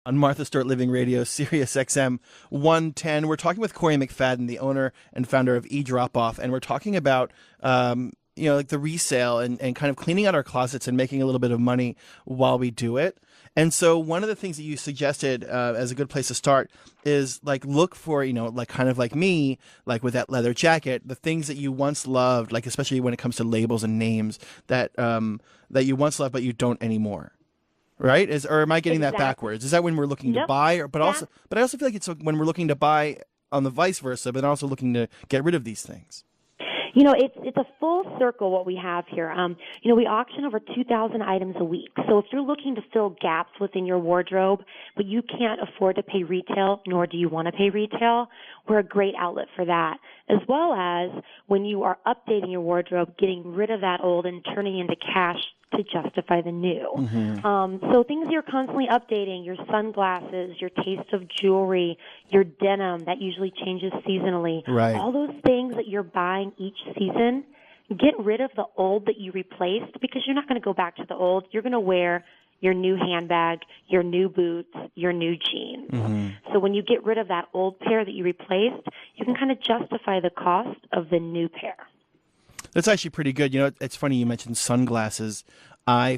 on Martha Stewart Living Radio, Sirius XM 110. We're talking with Corri McFadden, the owner and founder of eDrop-Off, and we're talking about like the resale and kind of cleaning out our closets and making a little bit of money while we do it. And so one of the things that you suggested as a good place to start is like look for, like kind of like me, like with that leather jacket, the things that you once loved, like especially when it comes to labels and names that that you once loved but you don't anymore. Right? Or am I getting that backwards? Is that when we're looking to buy, but I also feel like it's when we're looking to buy on the vice versa, but also looking to get rid of these things. It's a full circle what we have here. We auction over 2,000 items a week. So if you're looking to fill gaps within your wardrobe, but you can't afford to pay retail, nor do you want to pay retail, we're a great outlet for that. As well as when you are updating your wardrobe, getting rid of that old and turning into cash to justify the new. Mm-hmm. So things you're constantly updating, your sunglasses, your taste of jewelry, your denim, that usually changes seasonally. Right. All those things that you're buying each season, get rid of the old that you replaced because you're not going to go back to the old. You're going to wear your new handbag, your new boots, your new jeans. Mm-hmm. So when you get rid of that old pair that you replaced, you can kind of justify the cost of the new pair. That's actually pretty good. It's funny you mentioned sunglasses.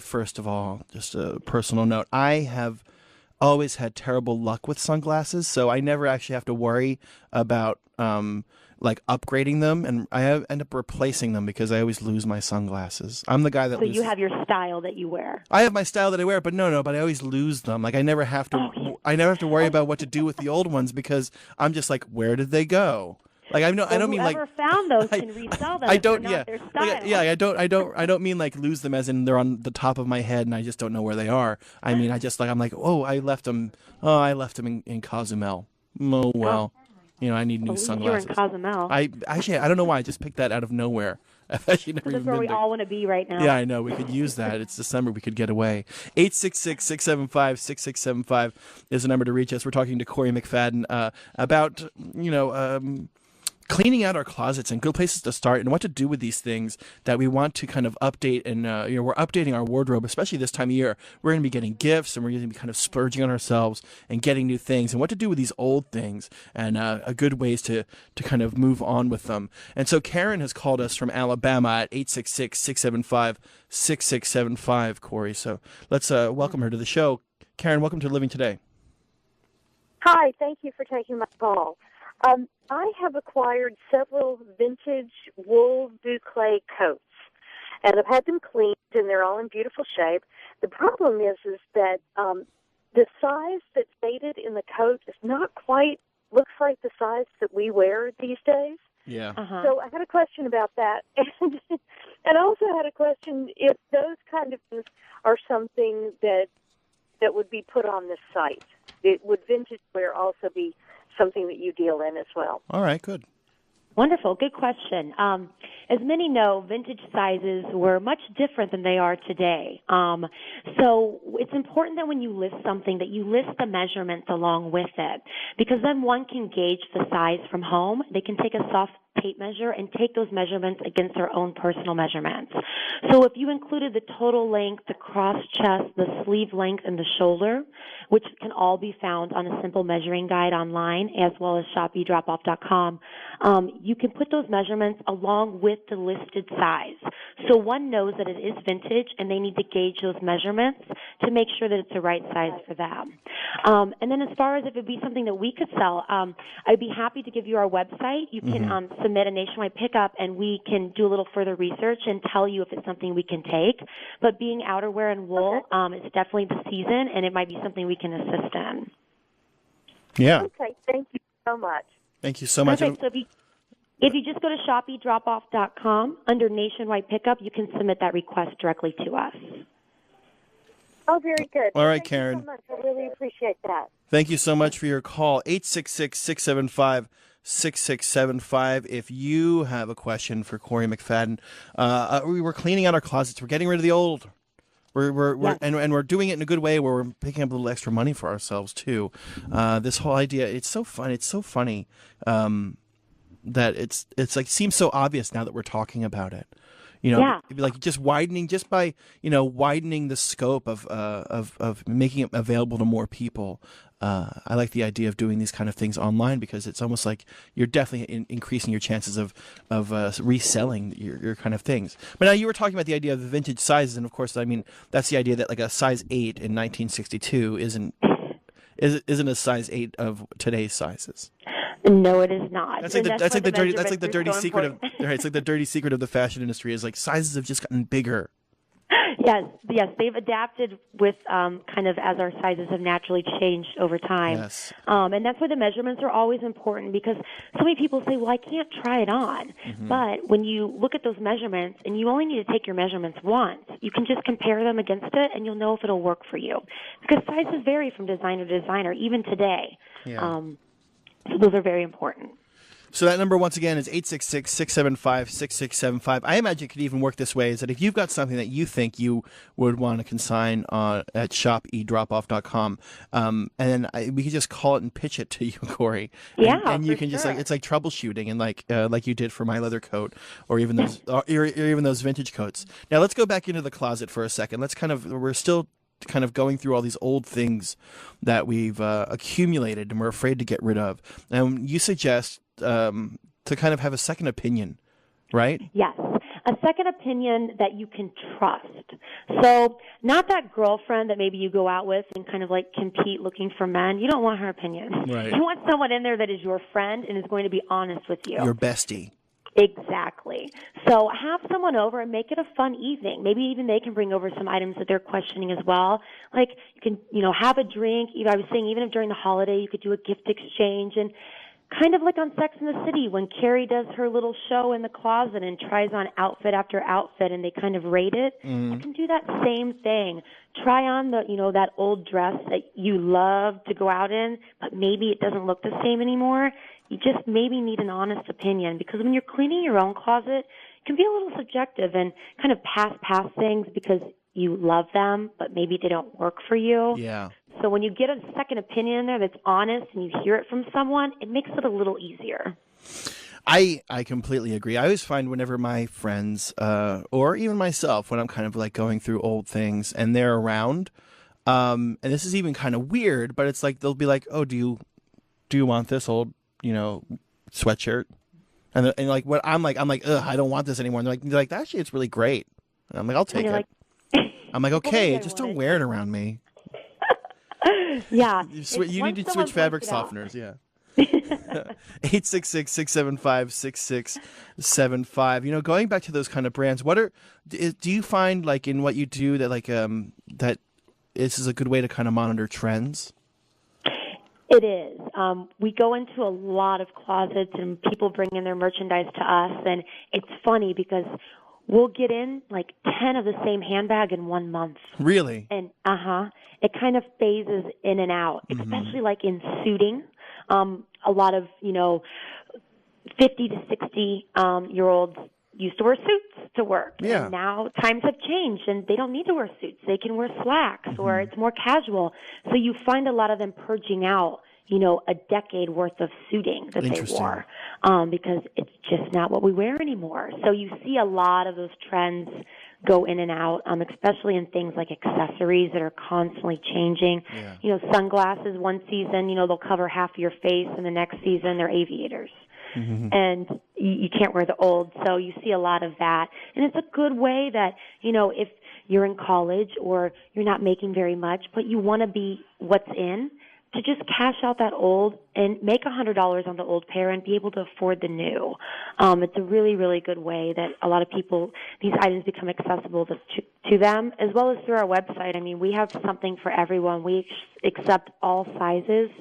First of all, just a personal note, I have always had terrible luck with sunglasses, so I never actually have to worry about upgrading them, and I end up replacing them because I always lose my sunglasses. I'm the guy that loses. So you have your style that you wear. I have my style that I wear, but but I always lose them. Like I never have to. I never have to worry about what to do with the old ones because I'm just like, where did they go? Like I don't mean like whoever found those can resell them. I don't. Not their style. I don't mean like lose them as in they're on the top of my head and I just don't know where they are. I mean I'm like I left them. Oh, I left them in Cozumel. Oh well, I need new sunglasses. You're in Cozumel. I don't know why I just picked that out of nowhere. I've actually never even That's where we all want to be right now. Yeah, I know. We could use that. It's December. We could get away. 866-675-6675 is the number to reach us. We're talking to Corri McFadden about cleaning out our closets and good places to start and what to do with these things that we want to kind of update. And, we're updating our wardrobe, especially this time of year. We're going to be getting gifts and we're going to be kind of splurging on ourselves and getting new things and what to do with these old things and good ways to kind of move on with them. And so Karen has called us from Alabama at 866-675-6675, Corri. So let's welcome her to the show. Karen, welcome to Living Today. Hi, thank you for taking my call. I have acquired several vintage wool boucle coats, and I've had them cleaned, and they're all in beautiful shape. The problem is that the size that's stated in the coat is not quite, looks like the size that we wear these days. Yeah. Uh-huh. So I had a question about that, and also had a question if those kind of things are something that would be put on the site. Would vintage wear also be something that you deal in as well? All right, good. Wonderful. Good question. As many know, vintage sizes were much different than they are today. So it's important that when you list something that you list the measurements along with it, because then one can gauge the size from home. They can take a soft tape measure and take those measurements against their own personal measurements. So if you included the total length, the cross chest, the sleeve length, and the shoulder, which can all be found on a simple measuring guide online as well as shop eDrop-Off.com, you can put those measurements along with the listed size. So one knows that it is vintage and they need to gauge those measurements to make sure that it's the right size for them. And then as far as if it would be something that we could sell, I'd be happy to give you our website. You can submit a nationwide pickup and we can do a little further research and tell you if it's something we can take. But being outerwear and wool, it's definitely the season and it might be something we can assist in. Yeah. Okay, thank you so much. Thank you so much. Perfect. So if you just go to shop eDrop-Off.com, under nationwide pickup, you can submit that request directly to us. Oh, very good. All right, Thank Karen. you so much. I really appreciate that. Thank you so much for your call. 866-675-6675. If you have a question for Corri McFadden, we're cleaning out our closets. We're getting rid of the old. And we're doing it in a good way where we're picking up a little extra money for ourselves too. This whole idea, it's so fun. It's so funny that it's like seems so obvious now that we're talking about it. You know, Yeah. it'd be like just by widening the scope of making it available to more people. I like the idea of doing these kind of things online because it's almost like you're definitely increasing your chances of reselling your kind of things. But now you were talking about the idea of the vintage sizes, and of course, I mean that's the idea that like a size 8 in 1962 isn't a size 8 of today's sizes. No, it is not. That's like the dirty secret of important. right. It's like the dirty secret of the fashion industry is like sizes have just gotten bigger. Yes, they've adapted with kind of as our sizes have naturally changed over time. Yes. And that's why the measurements are always important because so many people say, well, I can't try it on. Mm-hmm. But when you look at those measurements, and you only need to take your measurements once, you can just compare them against it, and you'll know if it'll work for you. Because sizes vary from designer to designer, even today. Yeah. So those are very important. So that number, once again, is 866-675-6675. I imagine it could even work this way, is that if you've got something that you think you would want to consign at shop eDrop-Off.com, and then we could just call it and pitch it to you, Corri. And you can just, like, it's like troubleshooting, and like you did for my leather coat, or even those, or even those vintage coats. Now, let's go back into the closet for a second. We're still kind of going through all these old things that we've accumulated and we're afraid to get rid of. And you suggest to kind of have a second opinion, right? Yes, a second opinion that you can trust. So not that girlfriend that maybe you go out with and kind of like compete looking for men. You don't want her opinion. Right. You want someone in there that is your friend and is going to be honest with you. Your bestie. Exactly. So have someone over and make it a fun evening. Maybe even they can bring over some items that they're questioning as well. Like you can, have a drink. I was saying even if during the holiday you could do a gift exchange and kind of like on Sex and the City when Carrie does her little show in the closet and tries on outfit after outfit and they kind of rate it. Mm-hmm. You can do that same thing. Try on that old dress that you love to go out in, but maybe it doesn't look the same anymore. You just maybe need an honest opinion because when you're cleaning your own closet, it can be a little subjective and kind of pass things because you love them, but maybe they don't work for you. Yeah. So when you get a second opinion in there that's honest and you hear it from someone, it makes it a little easier. I completely agree. I always find whenever my friends or even myself, when I'm kind of like going through old things and they're around, and this is even kind of weird, but it's like they'll be like, "Oh, do you want this old sweatshirt?" And like what I'm like, ugh, I don't want this anymore. And they're like, actually, it's really great. And I'm like, I'll take it. I'm like, okay, just don't wear it around me. Yeah. You need to switch fabric softeners, yeah. 866-675-6675. Going back to those kind of brands, do you find like in what you do that like that this is a good way to kind of monitor trends? It is. We go into a lot of closets and people bring in their merchandise to us, and it's funny because we'll get in like 10 of the same handbag in 1 month. Really? And it kind of phases in and out, especially like in suiting. A lot of 50 to 60 year olds used to wear suits to work. Yeah. And now times have changed and they don't need to wear suits. They can wear slacks or it's more casual. So you find a lot of them purging out, a decade worth of suiting that they wore because it's just not what we wear anymore. So you see a lot of those trends go in and out, especially in things like accessories that are constantly changing. Yeah. Sunglasses one season, they'll cover half of your face, and the next season they're aviators. Mm-hmm. And you can't wear the old, so you see a lot of that. And it's a good way that, if you're in college or you're not making very much, but you want to be what's in, to just cash out that old and make $100 on the old pair and be able to afford the new. It's a really, really good way that a lot of people, these items become accessible to them, as well as through our website. I mean, we have something for everyone. We accept all sizes.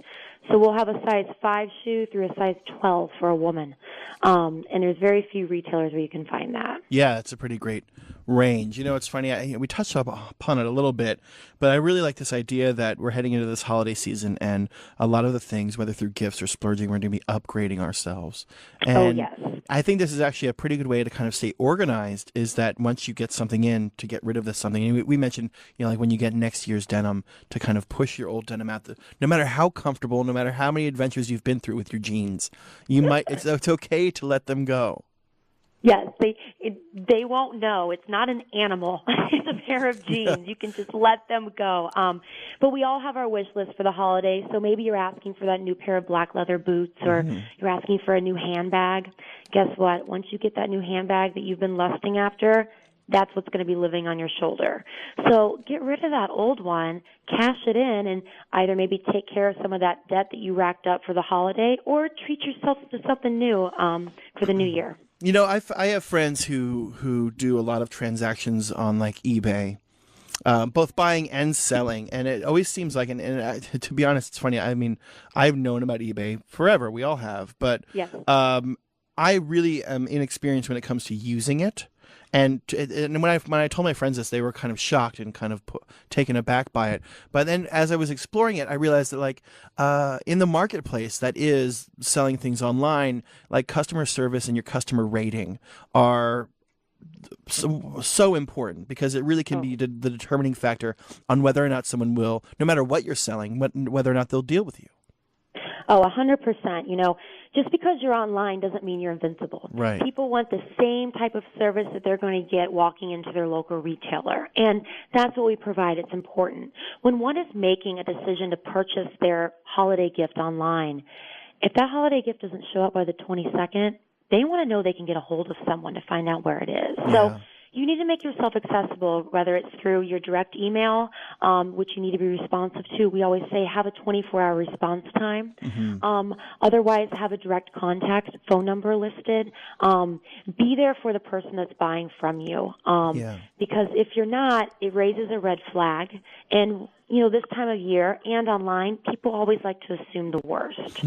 So we'll have a size 5 shoe through a size 12 for a woman. And there's very few retailers where you can find that. Yeah, it's a pretty great range. It's funny. We touched upon it a little bit, but I really like this idea that we're heading into this holiday season, and a lot of the things, whether through gifts or splurging, we're going to be upgrading ourselves. And yes. I think this is actually a pretty good way to kind of stay organized, is that once you get something in, to get rid of this something. And we mentioned, like when you get next year's denim, to kind of push your old denim out. No matter how comfortable, no matter how many adventures you've been through with your jeans, it's okay to let them go. Yes, they won't know. It's not an animal. It's a pair of jeans. You can just let them go. But we all have our wish list for the holidays. So maybe you're asking for that new pair of black leather boots, or you're asking for a new handbag. Guess what? Once you get that new handbag that you've been lusting after, that's what's going to be living on your shoulder. So get rid of that old one, cash it in, and either maybe take care of some of that debt that you racked up for the holiday, or treat yourself to something new for the new year. You know, I have friends who do a lot of transactions on like eBay, both buying and selling, and it always seems like, to be honest, it's funny. I mean, I've known about eBay forever. We all have, but yes. I really am inexperienced when it comes to using it. And when I told my friends this, they were kind of shocked and kind of taken aback by it. But then as I was exploring it, I realized that like in the marketplace that is selling things online, like customer service and your customer rating are so important, because it really can be the determining factor on whether or not someone will, no matter what you're selling, whether or not they'll deal with you. Oh, 100%. You know, just because you're online doesn't mean you're invincible. Right. People want the same type of service that they're going to get walking into their local retailer, and that's what we provide. It's important. When one is making a decision to purchase their holiday gift online, if that holiday gift doesn't show up by the 22nd, they want to know they can get a hold of someone to find out where it is. Yeah. So you need to make yourself accessible, whether it's through your direct email, which you need to be responsive to. We always say have a 24-hour response time. Otherwise, have a direct contact phone number listed. Be there for the person that's buying from you. Because if you're not, it raises a red flag. And you know, this time of year and online, people always like to assume the worst,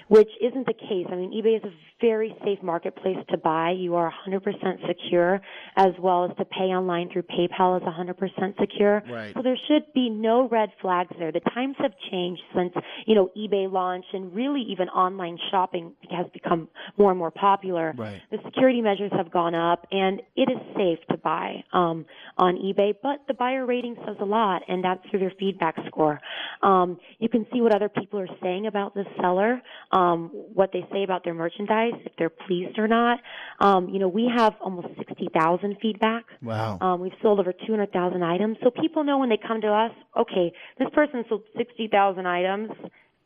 which isn't the case. I mean, eBay is a very safe marketplace to buy. You are 100% secure, as well as to pay online through PayPal is 100% secure. Right. So there should be no red flags there. The times have changed since, you know, eBay launched, and really even online shopping has become more and more popular. Right. The security measures have gone up, and it is safe to buy on eBay, but the buyer rating says a lot, and that's through their feedback score. You can see what other people are saying about this seller, what they say about their merchandise, if they're pleased or not. You know, we have almost 60,000 feedback. Wow. We've sold over 200,000 items, so people know when they come to us, okay, this person sold 60,000 items.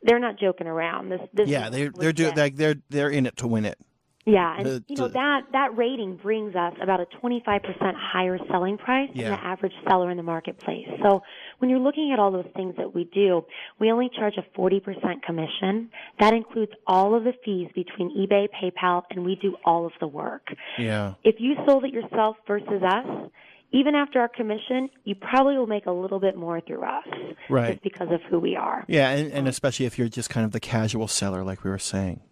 They're not joking around. This they're in it to win it. Yeah, and you know, that rating brings us about a 25% higher selling price than the average seller in the marketplace. So when you're looking at all those things that we do, we only charge a 40% commission. That includes all of the fees between eBay, PayPal, and we do all of the work. Yeah. If you sold it yourself versus us, even after our commission, you probably will make a little bit more through us. Right. Just because of who we are. Yeah, and especially if you're just kind of the casual seller, like we were saying.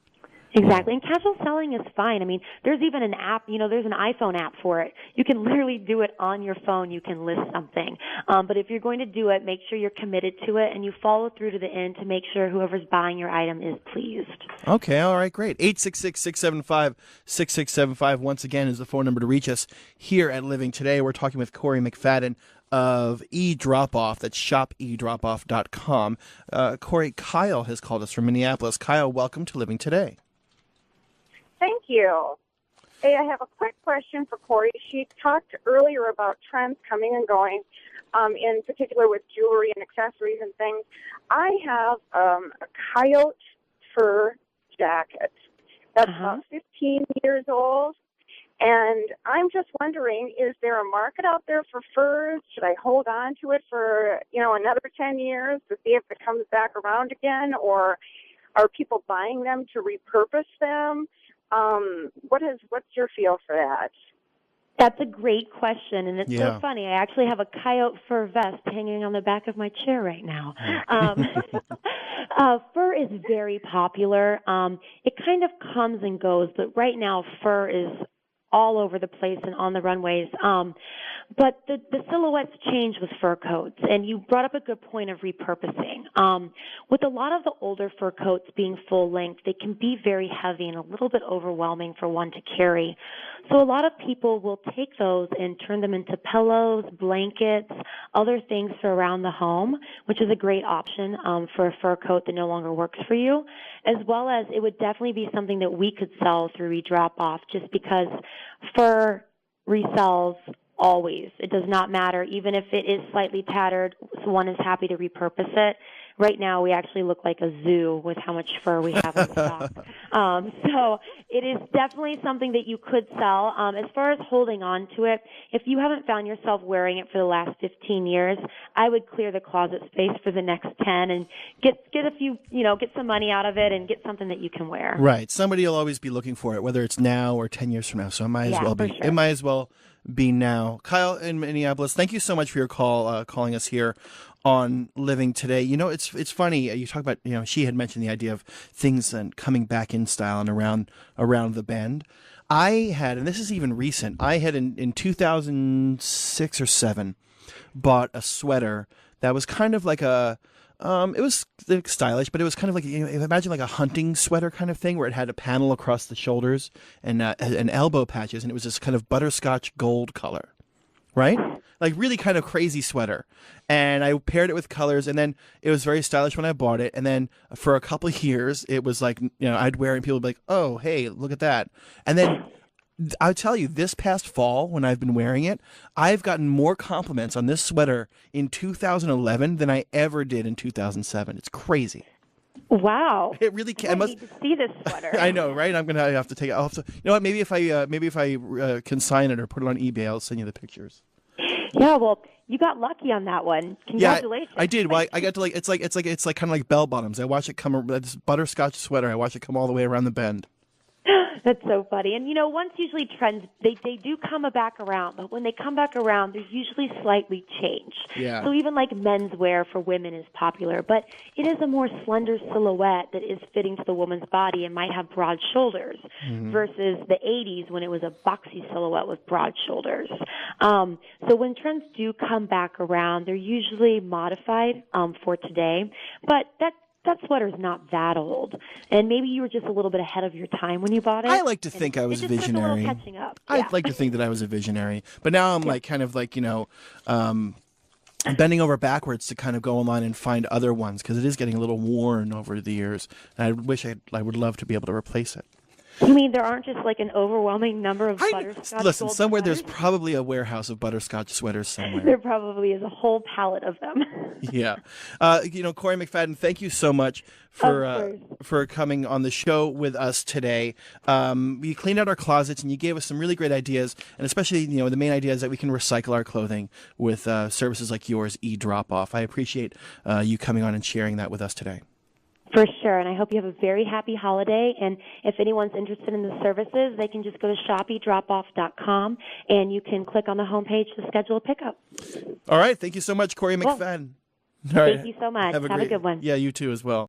Exactly. And casual selling is fine. I mean, there's even an app, you know, there's an iPhone app for it. You can literally do it on your phone. You can list something. But if you're going to do it, make sure you're committed to it and you follow through to the end to make sure whoever's buying your item is pleased. Okay. All right. Great. 866-675-6675 once again is the phone number to reach us here at Living Today. We're talking with Corri McFadden of eDrop-Off. That's shopedropoff.com. Corri, Kyle has called us from Minneapolis. Kyle, welcome to Living Today. Thank you. Hey, I have a quick question for Corri. She talked earlier about trends coming and going, in particular with jewelry and accessories and things. I have a coyote fur jacket that's about 15 years old, and I'm just wondering, is there a market out there for furs? Should I hold on to it for, you know, another 10 years to see if it comes back around again, or are people buying them to repurpose them? What's your feel for that? That's a great question, and it's so funny. I actually have a coyote fur vest hanging on the back of my chair right now. Fur is very popular. It kind of comes and goes, but right now fur is all over the place and on the runways. But the silhouettes change with fur coats, and you brought up a good point of repurposing. With a lot of the older fur coats being full length, they can be very heavy and a little bit overwhelming for one to carry. So a lot of people will take those and turn them into pillows, blankets, other things for around the home, which is a great option for a fur coat that no longer works for you, as well as it would definitely be something that we could sell through eDrop-Off, just because fur resells always. It does not matter. Even if it is slightly tattered, one is happy to repurpose it. Right now, we actually look like a zoo with how much fur we have in stock. So it is definitely something that you could sell. As far as holding on to it, if you haven't found yourself wearing it for the last 15 years, I would clear the closet space for the next 10 and get a few, get some money out of it and get something that you can wear. Right. Somebody will always be looking for it, whether it's now or 10 years from now. So it might as well be. Sure. It might as well be now. Kyle in Minneapolis, thank you so much for your call, calling us here on Living Today. It's funny. You talk about, she had mentioned the idea of things and coming back in style and around the bend. I had, and this is even recent, I had in 2006 or 7 bought a sweater that was kind of like a, it was stylish, but it was kind of like, imagine like a hunting sweater kind of thing where it had a panel across the shoulders and elbow patches, and it was this kind of butterscotch gold color, right? Like really kind of crazy sweater. And I paired it with colors, and then it was very stylish when I bought it. And then for a couple of years, it was like, I'd wear it and people would be like, oh, hey, look at that. And then I'll tell you, this past fall, when I've been wearing it, I've gotten more compliments on this sweater in 2011 than I ever did in 2007. It's crazy. Wow! It really can. I need to see this sweater. I know, right? I'm gonna have to take it. I'll have to. You know what? Maybe if I consign it or put it on eBay, I'll send you the pictures. Yeah, well, you got lucky on that one. Congratulations! Yeah, I did. Well, I got to it's like kind of like bell bottoms. I watch it come. This butterscotch sweater. I watch it come all the way around the bend. That's so funny. And, once usually trends, they do come back around. But when they come back around, there's usually slightly change. Yeah. So even like menswear for women is popular. But it is a more slender silhouette that is fitting to the woman's body and might have broad shoulders versus the 80s when it was a boxy silhouette with broad shoulders. So when trends do come back around, they're usually modified for today. But that sweater is not that old, and maybe you were just a little bit ahead of your time when you bought it. I like to think I was visionary. A little catching up. I'd like to think that I was a visionary, but now I'm bending over backwards to kind of go online and find other ones because it is getting a little worn over the years, and I would love to be able to replace it. You mean there aren't just like an overwhelming number of butterscotch? Listen, gold somewhere sweaters? there's probably a warehouse of butterscotch sweaters somewhere. There probably is a whole pallet of them. Yeah. Corri McFadden, thank you so much for coming on the show with us today. You cleaned out our closets and you gave us some really great ideas, and especially, the main idea is that we can recycle our clothing with services like yours, eDrop-Off. I appreciate you coming on and sharing that with us today. For sure, and I hope you have a very happy holiday. And if anyone's interested in the services, they can just go to shopeDropoff.com, and you can click on the homepage to schedule a pickup. All right. Thank you so much, Corri McFadden. Thank you so much. Have a good one. Yeah, you too as well.